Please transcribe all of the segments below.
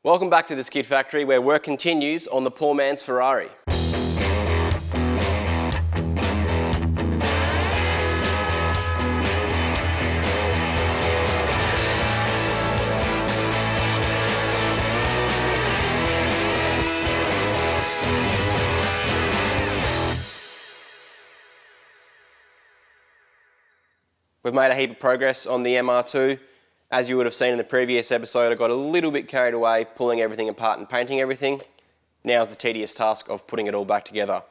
Welcome back to the SKID factory where work continues on the poor man's Ferrari. We've made a heap of progress on the MR2. As you would have seen in the previous episode, I got a little bit carried away pulling everything apart and painting everything. Now's the tedious task of putting it all back together.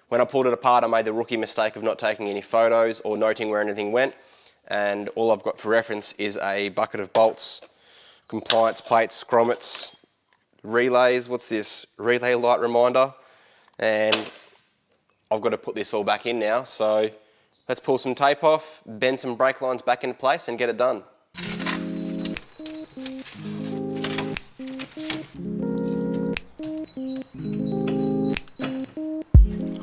When I pulled it apart, I made the rookie mistake of not taking any photos or noting where anything went, and all I've got for reference is a bucket of bolts, compliance plates, grommets, relays, what's this? Relay light reminder, and I've got to put this all back in now, so let's pull some tape off, bend some brake lines back into place and get it done.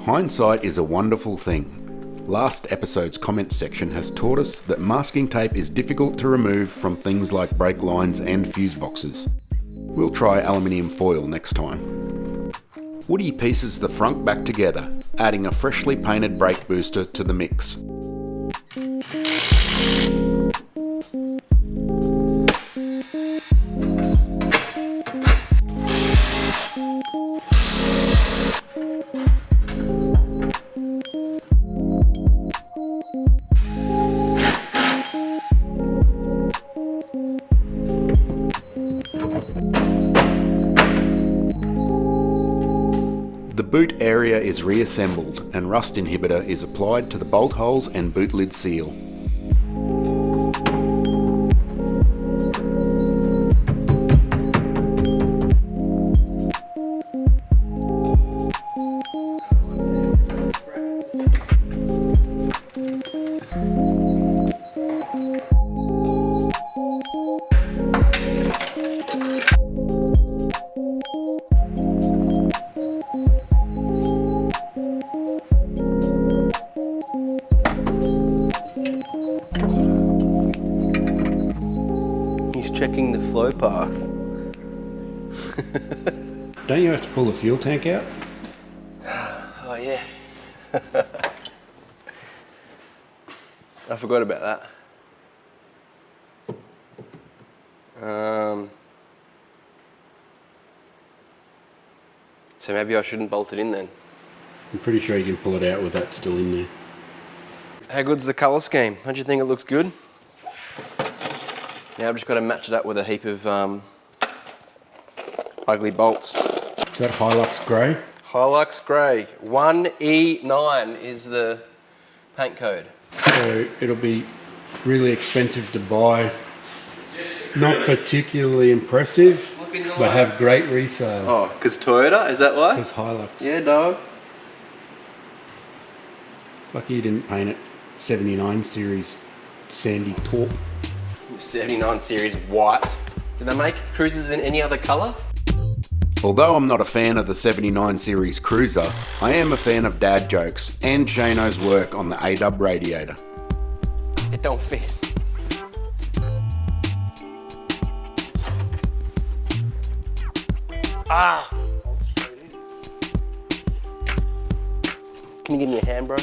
Hindsight is a wonderful thing. Last episode's comment section has taught us that masking tape is difficult to remove from things like brake lines and fuse boxes. We'll try aluminium foil next time. Woody pieces the front back together, adding a freshly painted brake booster to the mix. The boot area is reassembled and rust inhibitor is applied to the bolt holes and boot lid seal. Checking the flow path. Don't you have to pull the fuel tank out? Oh yeah. I forgot about that. So maybe I shouldn't bolt it in then. I'm pretty sure you can pull it out with that still in there. How good's the colour scheme? Don't you think it looks good? Now I've just got to match it up with a heap of ugly bolts. Is that Hilux grey? Hilux grey. 1E9 is the paint code. So it'll be really expensive to buy. Not particularly impressive, but have great resale. Oh, because Toyota? Is that why? Because Hilux. Yeah, dog. Lucky you didn't paint it 79 series sandy taupe. 79 series white. Do they make cruisers in any other colour? Although I'm not a fan of the 79 series cruiser, I am a fan of dad jokes and Shano's work on the AW radiator. It don't fit. Ah! Can you give me a hand, bro?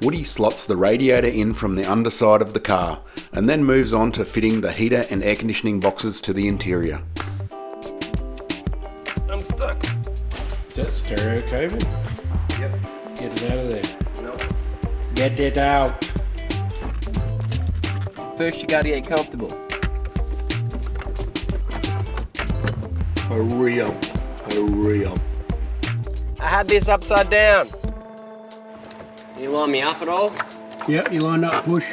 Woody slots the radiator in from the underside of the car and then moves on to fitting the heater and air conditioning boxes to the interior. I'm stuck. Is that stereo cable? Yep. Get it out of there. No. Get it out. First you gotta get comfortable. Hurry up, hurry up. I had this upside down. Can you line me up at all? Yep, you lined up, push.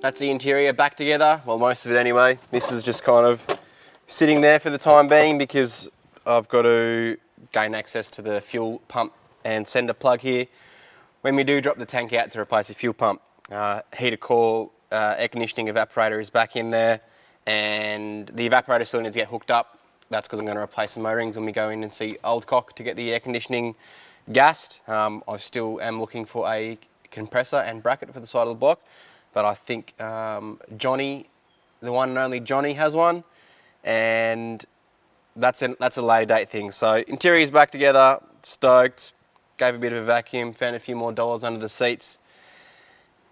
that's the interior back together. Well, most of it anyway. This is just kind of sitting there for the time being because I've got to gain access to the fuel pump and sender plug here. When we do drop the tank out to replace the fuel pump, heater core, air conditioning evaporator is back in there, and the evaporator still needs to get hooked up. That's because I'm going to replace some O-rings when we go in and see Old Cock to get the air conditioning gassed. I still am looking for a compressor and bracket for the side of the block, but I think Johnny, the one and only Johnny, has one, and that's a later date thing. So interior's back together, stoked, gave a bit of a vacuum, found a few more dollars under the seats.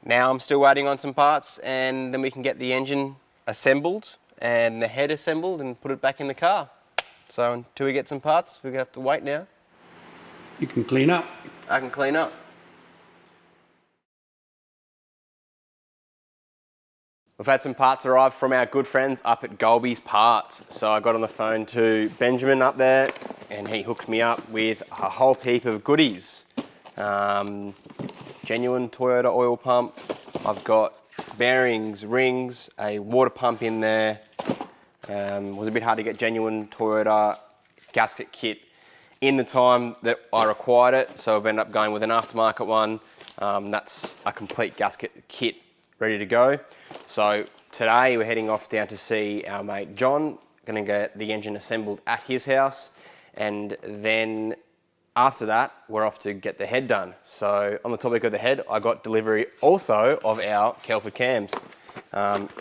Now I'm still waiting on some parts, and then we can get the engine assembled and the head assembled and put it back in the car. So until we get some parts, we're gonna have to wait now. You can clean up. I can clean up. We've had some parts arrive from our good friends up at Golebys Parts. So I got on the phone to Benjamin up there, and he hooked me up with a whole heap of goodies. Genuine Toyota oil pump. I've got bearings, rings, a water pump in there. Was a bit hard to get genuine Toyota gasket kit in the time that I required it, so I've ended up going with an aftermarket one. That's a complete gasket kit ready to go. So today we're heading off down to see our mate John. Gonna get the engine assembled at his house, and then after that we're off to get the head done. So on the topic of the head, I got delivery also of our Kelford cams.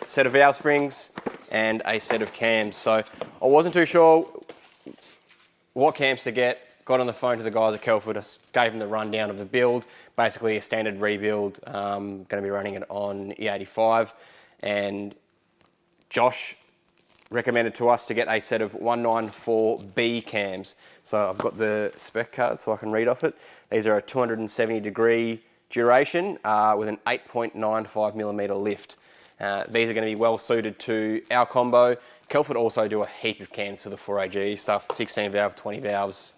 Set of valve springs and a set of cams. So I wasn't too sure what cams to get. Got on the phone to the guys at Kelford, gave them the rundown of the build, basically a standard rebuild. Going to be running it on E85, and Josh recommended to us to get a set of 194B cams. So I've got the spec card so I can read off it. These are a 270-degree duration with an 8.95mm lift. These are going to be well suited to our combo. Kelford also do a heap of cams for the 4AGE stuff, 16 valve, 20 valves,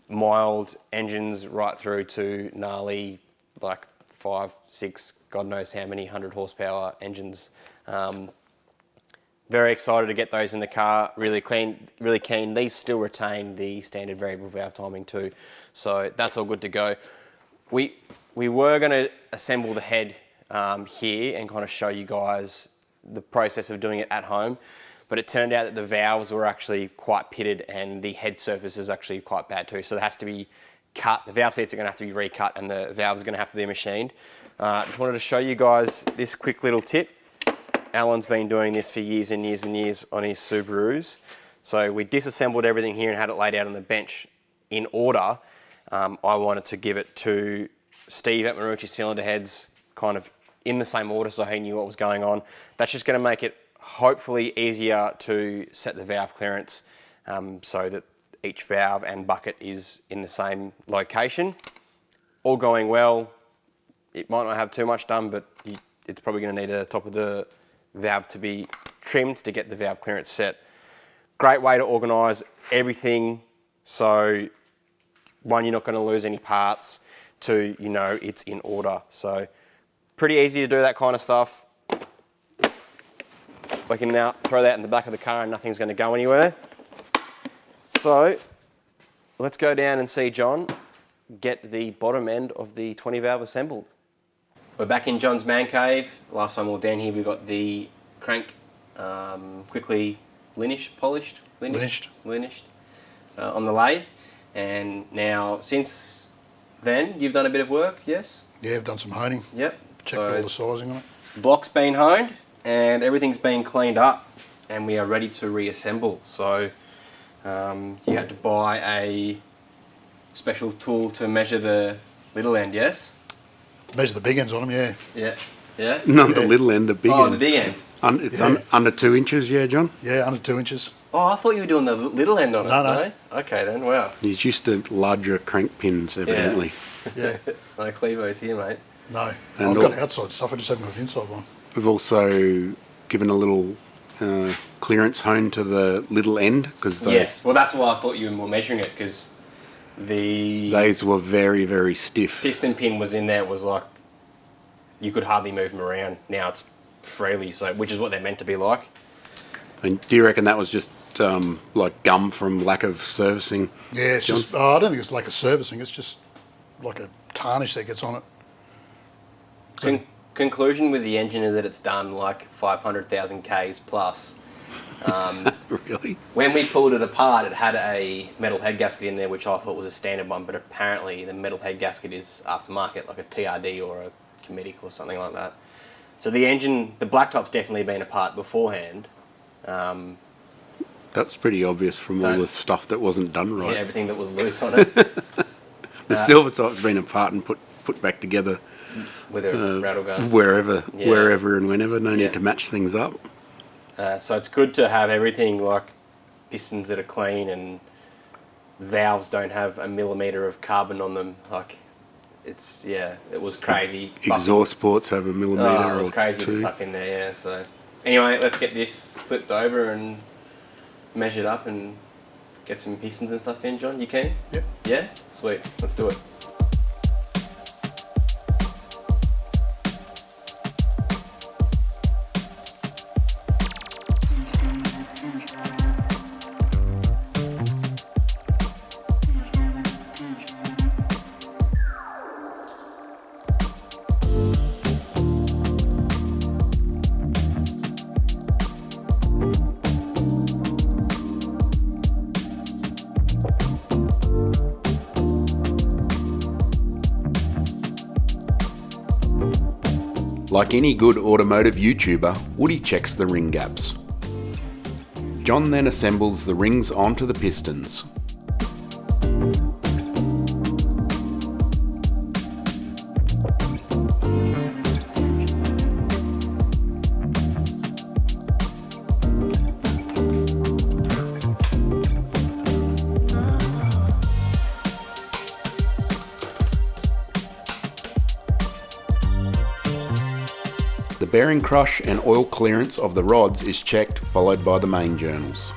mild engines right through to gnarly, like 5, 6, God knows how many 100 horsepower engines. Very excited to get those in the car, really keen. These still retain the standard variable valve timing too, so that's all good to go. We were going to assemble the head here and kind of show you guys the process of doing it at home, but it turned out that the valves were actually quite pitted and the head surface is actually quite bad too, so it has to be cut. The valve seats are going to have to be recut and the valves are going to have to be machined. Just wanted to show you guys this quick little tip. Alan's been doing this for years and years and years on his Subarus. So we disassembled everything here and had it laid out on the bench in order. I wanted to give it to Steve at Marucci Cylinder Heads kind of in the same order so he knew what was going on. That's just going to make it hopefully easier to set the valve clearance so that each valve and bucket is in the same location. All going well. It might not have too much done, but it's probably going to need the top of the valve to be trimmed to get the valve clearance set. Great way to organise everything, so one, you're not going to lose any parts, two, you know it's in order. So pretty easy to do that kind of stuff. We can now throw that in the back of the car and nothing's going to go anywhere. So let's go down and see John get the bottom end of the 20 valve assembled. We're back in John's man cave. Last time we were down here we got the crank quickly polished on the lathe, and now since then you've done a bit of work, yes? Yeah, I've done some honing. Yep. Checked all the sizing on it. Block's been honed and everything's been cleaned up and we are ready to reassemble. So you had to buy a special tool to measure the little end, yes? Measure the big ends on them, yeah. Yeah. Yeah? Not the little end, the big end. Oh, the big end. It's under 2 inches, yeah, John? Yeah, under 2 inches. Oh, I thought you were doing the little end on it. No. Okay then, wow. He's used to larger crank pins, evidently. Yeah. No Clevo's here, mate. No. And I've got outside stuff, I just haven't got an inside one. We've also given a little clearance hone to the little end, because Yes, well that's why I thought you were measuring it, because those were very, very stiff. piston pin was in there, it was like, you could hardly move them around. Now it's freely, so which is what they're meant to be like. And do you reckon that was just like gum from lack of servicing? Yeah, it's John? just, I don't think it's like a servicing, it's just like a tarnish that gets on it. Conclusion with the engine is that it's done like 500,000 Ks plus. Really? When we pulled it apart, it had a metal head gasket in there, which I thought was a standard one, but apparently the metal head gasket is aftermarket, like a TRD or a Cometic or something like that. So the engine, the blacktop's definitely been apart beforehand. That's pretty obvious from all So- the stuff that wasn't done right. Yeah, everything that was loose on it The silver top's been apart and put back together with a rattle gun. wherever Yeah. and whenever. No Yeah. need to match things up. So it's good to have everything like pistons that are clean and valves don't have a millimetre of carbon on them. Like, it's, yeah, it was crazy. Exhaust ports have a millimetre It was or crazy with two. stuff in there, yeah. So anyway, let's get this flipped over and measured up and get some pistons and stuff in, John. You keen? Yep. Yeah? Sweet. Let's do it. Like any good automotive YouTuber, Woody checks the ring gaps. John then assembles the rings onto the pistons. The bearing crush and oil clearance of the rods is checked, followed by the main journals.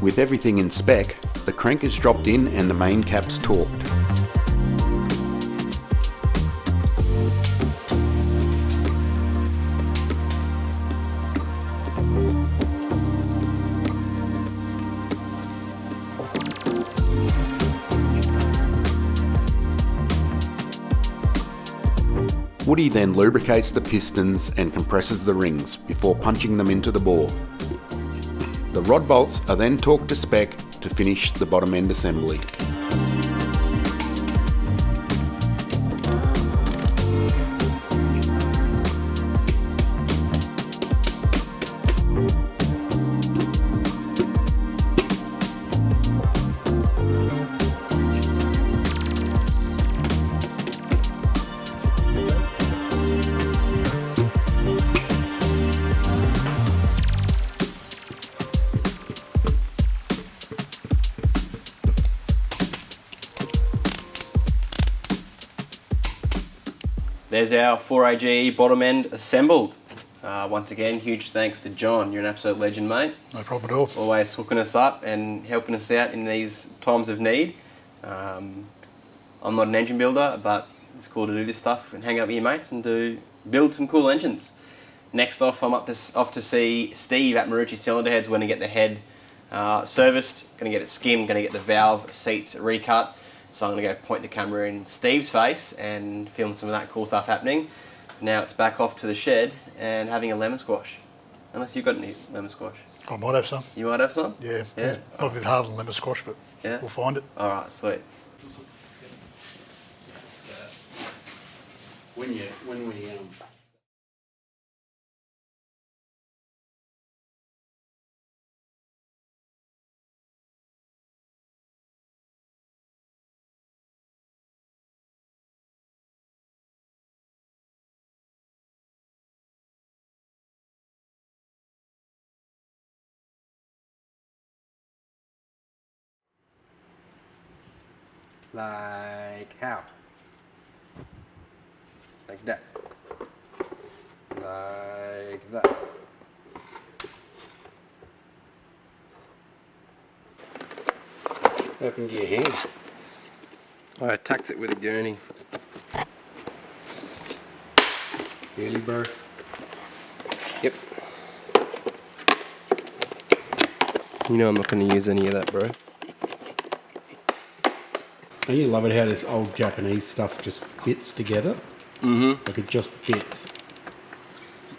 With everything in spec, the crank is dropped in and the main caps torqued. Woody then lubricates the pistons and compresses the rings before punching them into the bore. The rod bolts are then torqued to spec to finish the bottom end assembly. There's our 4AGE bottom end assembled. Once again, huge thanks to John. You're an absolute legend, mate. No problem at all. Always hooking us up and helping us out in these times of need. I'm not an engine builder, but it's cool to do this stuff and hang out with your mates and build some cool engines. Next off, I'm off to see Steve at Marucci Cylinder Heads when to get the head serviced. Going to get it skimmed, going to get the valve seats recut. So I'm going to go point the camera in Steve's face and film some of that cool stuff happening. Now it's back off to the shed and having a lemon squash. Unless you've got any lemon squash. I might have some. You might have some? Yeah. Yeah. Might be a bit harder than lemon squash, but Yeah. we'll find it. Alright, sweet. When we Like how? Like that. Like that. What happened to your hand? I attacked it with a gurney. Really, bro? Yep. You know I'm not going to use any of that, bro. Don't you love it how this old Japanese stuff just fits together? Mm-hmm. Like it just fits.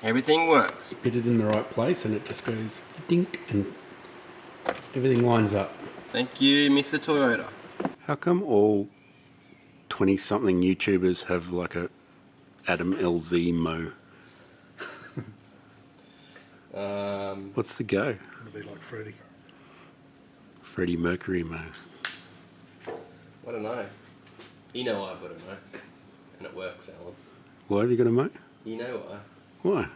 Everything works. Fit it in the right place and it just goes dink and everything lines up. Thank you, Mr. Toyota. How come all 20-something YouTubers have like a Adam LZ mo? What's the go? It'll be like Freddie. Freddie Mercury mo. I don't know. You know I've got a mo. And it works, Alan. Why have you got a mo? You know why. Why?